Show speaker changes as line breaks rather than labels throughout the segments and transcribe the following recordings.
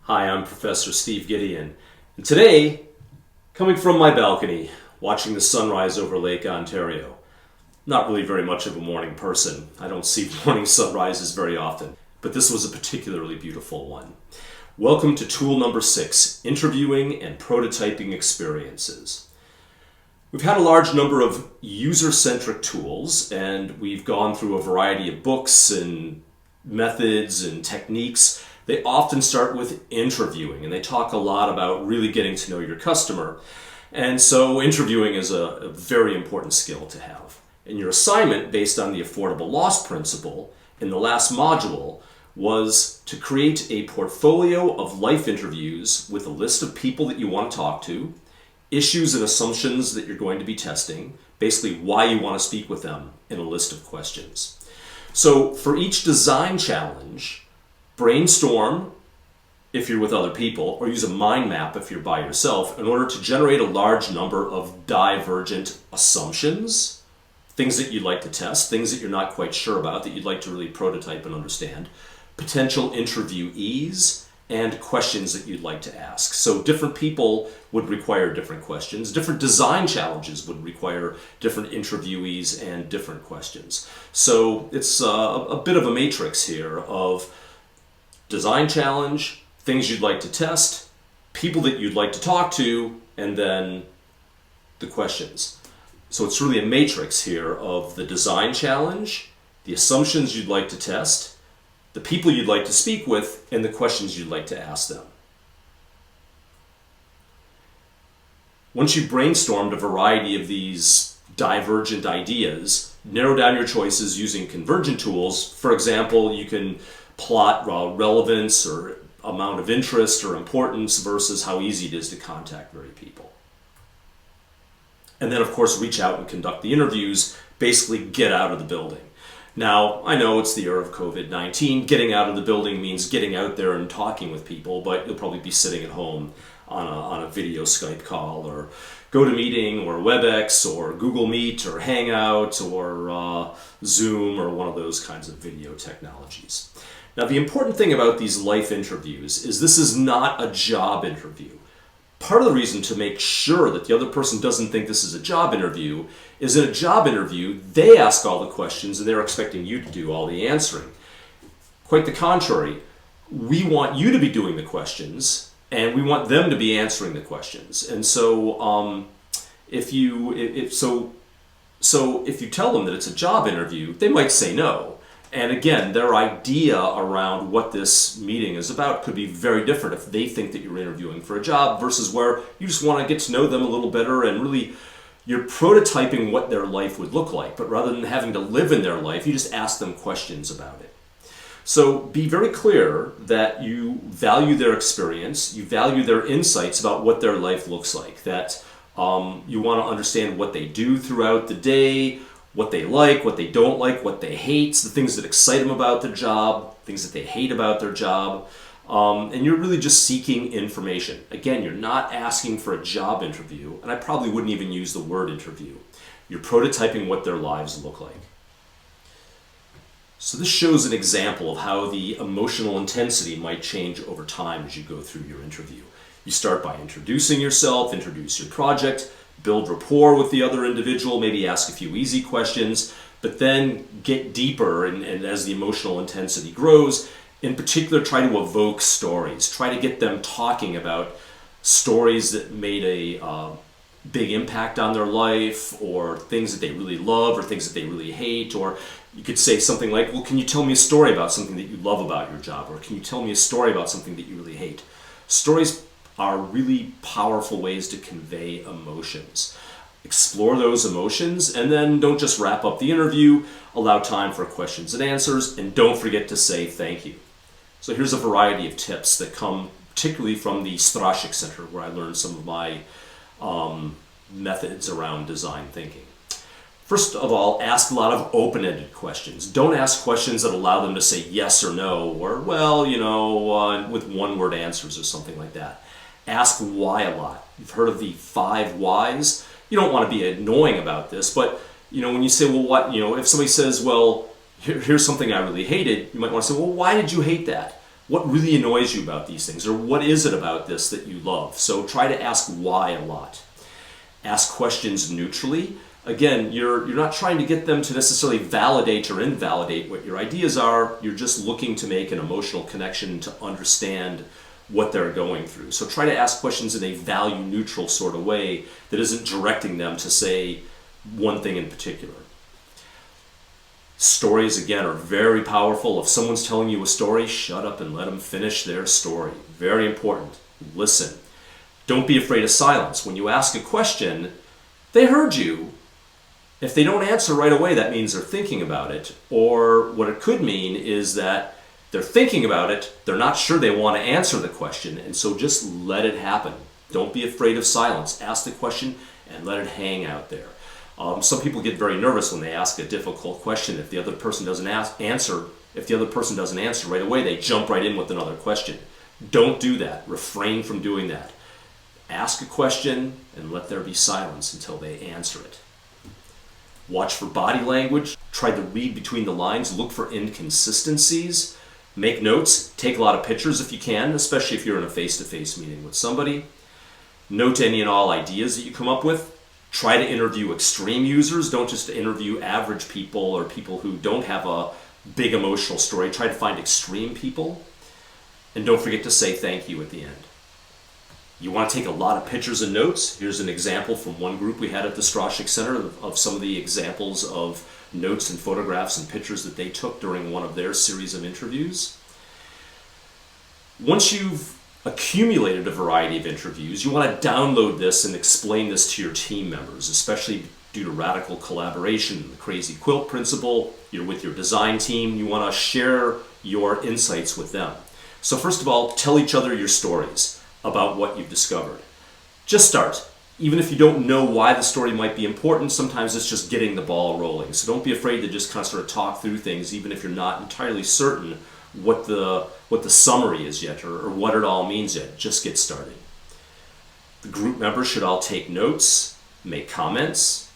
Hi, I'm Professor Steve Gedeon, and today, coming from my balcony, watching the sunrise over Lake Ontario. Not really very much of a morning person. I don't see morning sunrises very often, but this was a particularly beautiful one. Welcome to tool number 6, interviewing and prototyping experiences. We've had a large number of user-centric tools, and we've gone through a variety of books and methods and techniques. They often start with interviewing, and they talk a lot about really getting to know your customer. And so interviewing is a very important skill to have. And your assignment, based on the affordable loss principle in the last module, was to create a portfolio of life interviews with a list of people that you want to talk to, issues and assumptions that you're going to be testing, basically why you want to speak with them, in a list of questions. So for each design challenge, brainstorm if you're with other people, or use a mind map if you're by yourself, in order to generate a large number of divergent assumptions, things that you'd like to test, things that you're not quite sure about, that you'd like to really prototype and understand, potential interviewees, and questions that you'd like to ask. So different people would require different questions. Different design challenges would require different interviewees and different questions. So it's a bit of a matrix here of design challenge, things you'd like to test, people that you'd like to talk to, and then the questions. So it's really a matrix here of the design challenge, the assumptions you'd like to test, the people you'd like to speak with, and the questions you'd like to ask them. Once you've brainstormed a variety of these divergent ideas, narrow down your choices using convergent tools. For example, you can plot relevance or amount of interest or importance versus how easy it is to contact various people. And then, of course, reach out and conduct the interviews, basically get out of the building. Now, I know it's the era of COVID-19. Getting out of the building means getting out there and talking with people, but you'll probably be sitting at home on a video Skype call, or GoToMeeting, or WebEx, or Google Meet, or Hangout, or Zoom, or one of those kinds of video technologies. Now, the important thing about these life interviews is this is not a job interview. Part of the reason to make sure that the other person doesn't think this is a job interview is in a job interview, they ask all the questions and they're expecting you to do all the answering. Quite the contrary, we want you to be doing the questions and we want them to be answering the questions. And so if you tell them that it's a job interview, they might say no. And again, their idea around what this meeting is about could be very different if they think that you're interviewing for a job versus where you just want to get to know them a little better and really you're prototyping what their life would look like. But rather than having to live in their life, you just ask them questions about it. So be very clear that you value their experience, you value their insights about what their life looks like, that you want to understand what they do throughout the day, what they like, what they don't like, what they hate, the things that excite them about their job, things that they hate about their job. And you're really just seeking information. Again, you're not asking for a job interview, and I probably wouldn't even use the word interview. You're prototyping what their lives look like. So this shows an example of how the emotional intensity might change over time as you go through your interview. You start by introducing yourself, introduce your project, build rapport with the other individual, maybe ask a few easy questions, but then get deeper, and as the emotional intensity grows, in particular try to evoke stories. Try to get them talking about stories that made a big impact on their life, or things that they really love, or things that they really hate. Or you could say something like, well, can you tell me a story about something that you love about your job? Or can you tell me a story about something that you really hate? Stories are really powerful ways to convey emotions. Explore those emotions, and then don't just wrap up the interview, allow time for questions and answers, and don't forget to say thank you. So here's a variety of tips that come particularly from the Strashik Center, where I learned some of my methods around design thinking. First of all, ask a lot of open-ended questions. Don't ask questions that allow them to say yes or no, or, well, with one-word answers or something like that. Ask why a lot. You've heard of the 5 whys. You don't want to be annoying about this, but when you say, well, what, if somebody says, well, here's something I really hated, you might want to say, well, why did you hate that? what really annoys you about these things, or what is it about this that you love? So try to ask why a lot. Ask questions neutrally. Again, you're not trying to get them to necessarily validate or invalidate what your ideas are. You're just looking to make an emotional connection to understand what they're going through. So try to ask questions in a value neutral sort of way that isn't directing them to say one thing in particular. Stories, again, are very powerful. If someone's telling you a story, shut up and let them finish their story. Very important. Listen. Don't be afraid of silence. When you ask a question, they heard you. If they don't answer right away, that means they're thinking about it. Or what it could mean is that they're thinking about it, they're not sure they want to answer the question, and so just let it happen. Don't be afraid of silence. Ask the question and let it hang out there. Some people get very nervous when they ask a difficult question. If the other person doesn't answer right away, they jump right in with another question. Don't do that. Refrain from doing that. Ask a question and let there be silence until they answer it. Watch for body language. Try to read between the lines. Look for inconsistencies. Make notes. Take a lot of pictures if you can, especially if you're in a face-to-face meeting with somebody. Note any and all ideas that you come up with. Try to interview extreme users. Don't just interview average people or people who don't have a big emotional story. Try to find extreme people. And don't forget to say thank you at the end. You want to take a lot of pictures and notes. Here's an example from one group we had at the Strashik Center of some of the examples of notes and photographs and pictures that they took during one of their series of interviews. Once you've accumulated a variety of interviews, you want to download this and explain this to your team members, especially due to radical collaboration, the crazy quilt principle. You're with your design team. You want to share your insights with them. So first of all, tell each other your stories about what you've discovered. Just start. Even if you don't know why the story might be important, sometimes it's just getting the ball rolling. So don't be afraid to just kind of sort of talk through things, even if you're not entirely certain what the summary is yet or what it all means yet. Just get started. The group members should all take notes, make comments,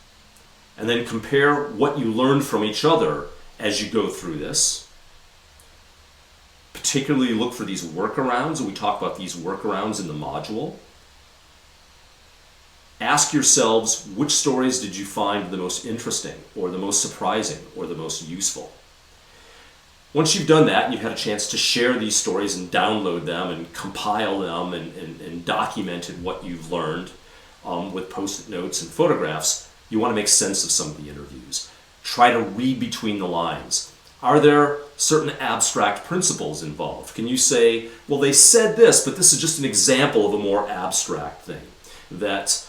and then compare what you learned from each other as you go through this. Particularly look for these workarounds, and we talk about these workarounds in the module. Ask yourselves, which stories did you find the most interesting, or the most surprising, or the most useful? Once you've done that, and you've had a chance to share these stories and download them and compile them and documented what you've learned with post-it notes and photographs, you want to make sense of some of the interviews. Try to read between the lines. Are there certain abstract principles involved? Can you say, well, they said this, but this is just an example of a more abstract thing? That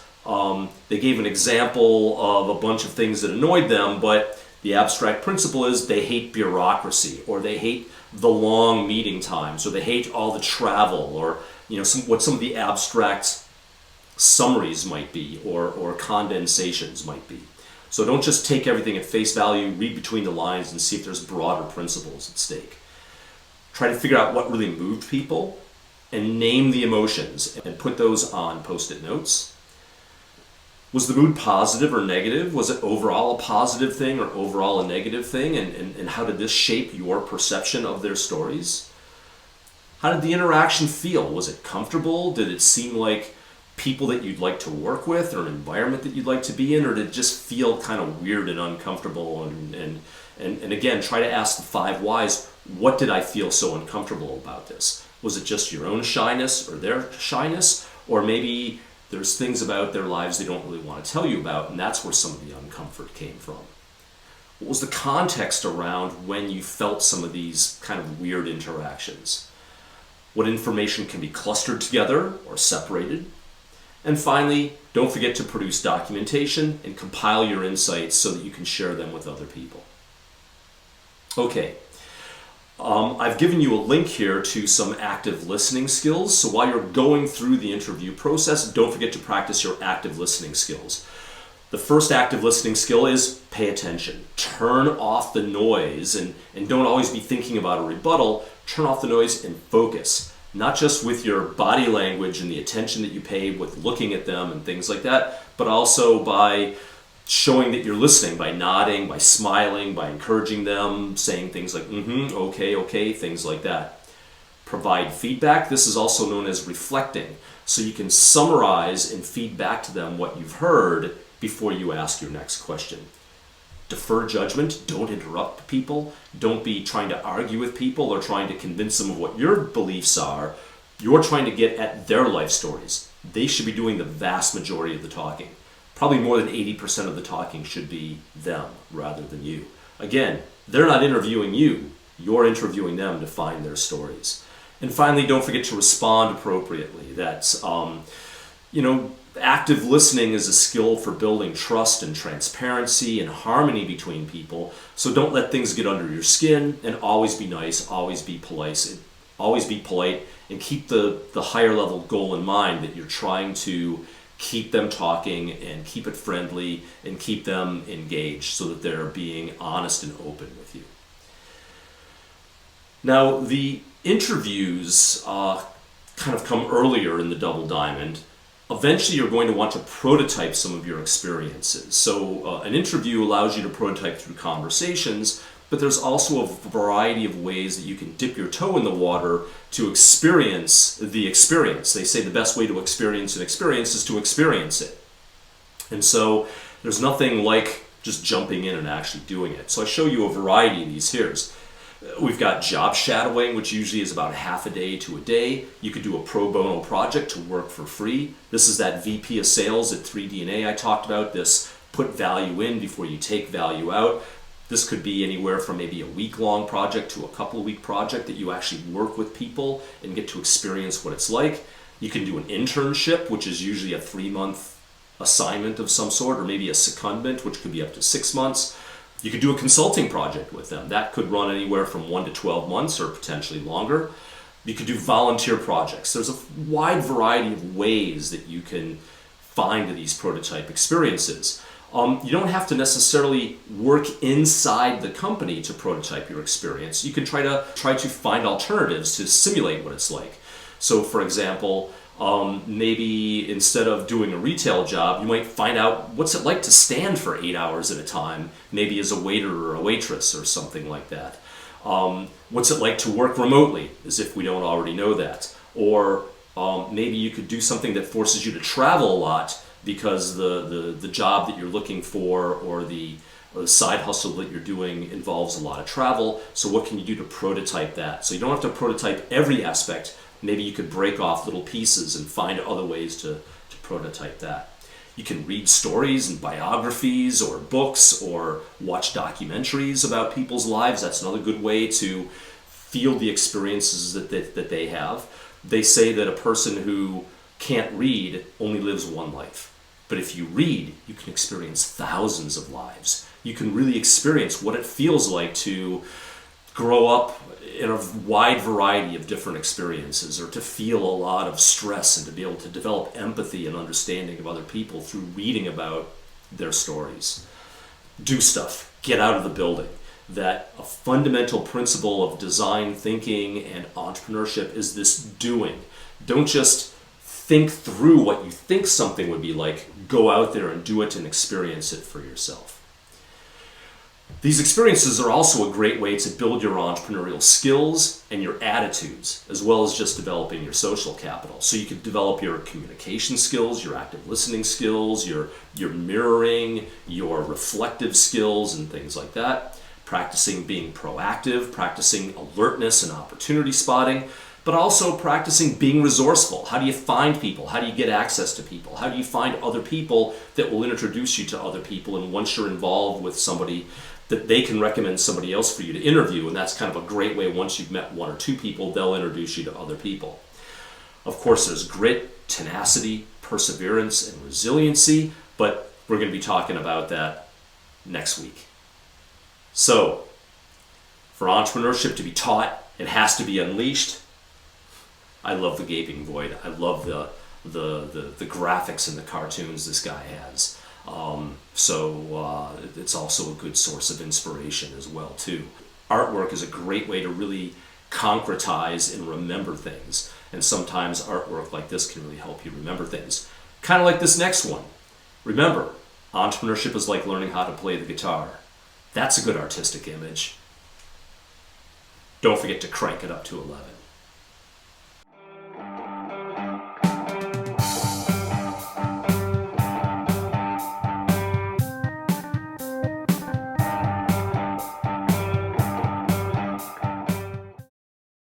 they gave an example of a bunch of things that annoyed them, but the abstract principle is they hate bureaucracy, or they hate the long meeting times, or they hate all the travel, or what some of the abstract summaries might be, or condensations might be. So don't just take everything at face value, read between the lines and see if there's broader principles at stake. Try to figure out what really moved people and name the emotions and put those on post-it notes. Was the mood positive or negative? Was it overall a positive thing or overall a negative thing? And how did this shape your perception of their stories? How did the interaction feel? Was it comfortable? Did it seem like people that you'd like to work with, or an environment that you'd like to be in, or did it just feel kind of weird and uncomfortable? And again, try to ask the 5 whys. What did I feel so uncomfortable about this? Was it just your own shyness or their shyness? Or maybe there's things about their lives they don't really want to tell you about, and that's where some of the uncomfort came from. What was the context around when you felt some of these kind of weird interactions? What information can be clustered together or separated? And finally, don't forget to produce documentation and compile your insights so that you can share them with other people. Okay, I've given you a link here to some active listening skills. So while you're going through the interview process, don't forget to practice your active listening skills. The first active listening skill is pay attention. Turn off the noise and don't always be thinking about a rebuttal. Turn off the noise and focus. Not just with your body language and the attention that you pay with looking at them and things like that, but also by showing that you're listening, by nodding, by smiling, by encouraging them, saying things like, okay, things like that. Provide feedback. This is also known as reflecting. So you can summarize and feed back to them what you've heard before you ask your next question. Defer judgment. Don't interrupt people. Don't be trying to argue with people or trying to convince them of what your beliefs are. You're trying to get at their life stories. They should be doing the vast majority of the talking. Probably more than 80% of the talking should be them rather than you. Again, they're not interviewing you. You're interviewing them to find their stories. And finally, don't forget to respond appropriately. That's, active listening is a skill for building trust and transparency and harmony between people. So don't let things get under your skin, and always be nice, always be polite, and keep the higher level goal in mind, that you're trying to keep them talking and keep it friendly and keep them engaged so that they're being honest and open with you. Now, the interviews kind of come earlier in the double diamond. Eventually, you're going to want to prototype some of your experiences. So an interview allows you to prototype through conversations, but there's also a variety of ways that you can dip your toe in the water to experience the experience. They say the best way to experience an experience is to experience it. And so there's nothing like just jumping in and actually doing it. So I show you a variety of these here. We've got job shadowing, which usually is about half a day to a day. You could do a pro bono project to work for free. This is that VP of sales at 3DNA I talked about, this put value in before you take value out. This could be anywhere from maybe a week-long project to a couple-week project that you actually work with people and get to experience what it's like. You can do an internship, which is usually a 3-month assignment of some sort, or maybe a secondment, which could be up to 6 months. You could do a consulting project with them. That could run anywhere from 1 to 12 months or potentially longer. You could do volunteer projects. There's a wide variety of ways that you can find these prototype experiences. You don't have to necessarily work inside the company to prototype your experience. You can try to find alternatives to simulate what it's like. So, for example, maybe instead of doing a retail job, you might find out what's it like to stand for 8 hours at a time, maybe as a waiter or a waitress or something like that. What's it like to work remotely, as if we don't already know that. Or maybe you could do something that forces you to travel a lot because the job that you're looking for or the side hustle that you're doing involves a lot of travel. So what can you do to prototype that? So you don't have to prototype every aspect. Maybe you could break off little pieces and find other ways to prototype that. You can read stories and biographies or books or watch documentaries about people's lives. That's another good way to feel the experiences that they have. They say that a person who can't read only lives one life. But if you read, you can experience thousands of lives. You can really experience what it feels like to grow up in a wide variety of different experiences, or to feel a lot of stress and to be able to develop empathy and understanding of other people through reading about their stories. Do stuff. Get out of the building. That a fundamental principle of design thinking and entrepreneurship is this doing. Don't just think through what you think something would be like. Go out there and do it and experience it for yourself. These experiences are also a great way to build your entrepreneurial skills and your attitudes, as well as just developing your social capital. So you could develop your communication skills, your active listening skills, your mirroring, your reflective skills, and things like that. Practicing being proactive, practicing alertness and opportunity spotting, but also practicing being resourceful. How do you find people? How do you get access to people? How do you find other people that will introduce you to other people? And once you're involved with somebody, that they can recommend somebody else for you to interview. And that's kind of a great way. Once you've met 1 or 2 people, they'll introduce you to other people. Of course, there's grit, tenacity, perseverance, and resiliency, but we're going to be talking about that next week. So, for entrepreneurship to be taught, it has to be unleashed. I love the gaping void. I love the graphics and the cartoons this guy has. So it's also a good source of inspiration as well too. Artwork is a great way to really concretize and remember things. And sometimes artwork like this can really help you remember things. Kind of like this next one. Remember, entrepreneurship is like learning how to play the guitar. That's a good artistic image. Don't forget to crank it up to 11.